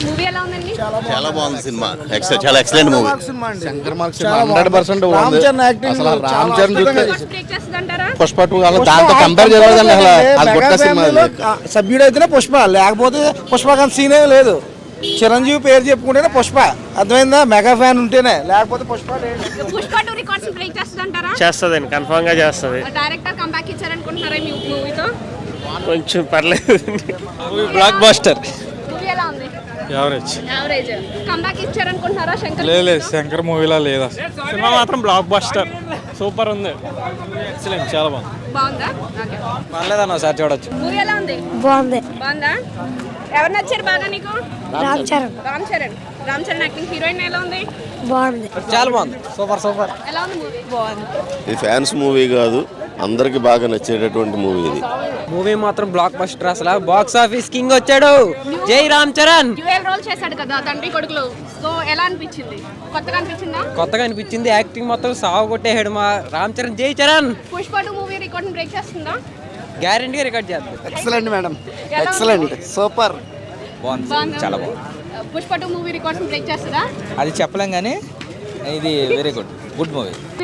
Movie ఎలా ఉందండి? చాలా బాగుంది సినిమా. చాలా excellent movie. Shankar mark cinema 100% బాగుంది. అసలు రామ్ చరణ్ చూస్తే బ్రేక్ చేస్తుందంటారా? పుష్ప 2 దాంతో కంపేర్ చేయలేదండి. అసలు అది కొత్త సినిమా. సభ్యుడు అయితేనే పుష్ప, లేకపోతే పుష్పకాంత్ సీనే లేదు. చిరంజీవి పేరు చెప్పుకుంటేనే పుష్ప, అర్థమైందా? మెగా ఫ్యాన్ ఉంటేనే, లేకపోతే పుష్ప లేదు. పుష్ప 2 రికార్డ్స్ బ్రేక్ చేస్తుందంటారా? చేస్తుందండి, కన్ఫర్మ్ గా చేస్తుంది. డైరెక్టర్ కంబ్యాక్ ఇచ్చారనుకుంటున్నారా ఈ మూవీతో? కొంచెం పర్లేదు. Block buster. మూవీ ఎలా ఉంది? యావరేజ్. యావరేజ్. కంబ్యాక్ ఇచ్చారనుకుంటున్నారా శంకర్? లేదు, శంకర్ మూవీలా లేదా. సినిమా మాత్రం బ్లాక్ బస్టర్, సూపర్ ఉంది. ఎక్సలెంట్, చాలా బాగుంది. బాగుందా? ఓకే. పర్లేదన్న సార్ చూడొచ్చు. మూవీ ఎలా ఉంది? బాగుంది. బాగుందా? ఎవరు నచ్చారు బాగా నీకు? రామ్ చరణ్ రామ్ చరణ్. రామ్ చరణ్ యాక్టింగ్. హీరోయిన్ ఎలా ఉంది? బాగుంది. చాలా బాగుంది. సూపర్. ఎలా ఉంది మూవీ? బాగుంది. ఇది ఫ్యాన్స్ మూవీ కాదు, అందరికి బాగా నచ్చేటటువంటి మూవీ ఇది. మూవీ మాత్రం బ్లాక్ బస్టర్. అసలు బాక్స్ ఆఫీస్ కింగ్ వచ్చాడు. జై రామ్ చరణ్. డ్యూయల్ రోల్ చేశాడు కదా తండ్రి కొడుకులు. సో ఎలా అనిపించింది? కొత్తగా అనిపించిందా? కొత్తగా అనిపించింది. యాక్టింగ్ మొత్తం సాగు కొట్టేసాడు మా రామ్ చరణ్. జై Charan. Pushpa 2 movie record break చేస్తుందా? గ్యారెంటీగా రికార్డ్ చేస్తాడు. ఎక్సలెంట్ మేడం, ఎలా ఎక్సలెంట్, సూపర్. బాగుంది. చాలా బాగుంది. పుష్ప 2 మూవీ రికార్డ్స్ బ్రేక్ చేస్తుందా? అది చెప్పలేం కానీ ఇది వెరీ గుడ్ మూవీ.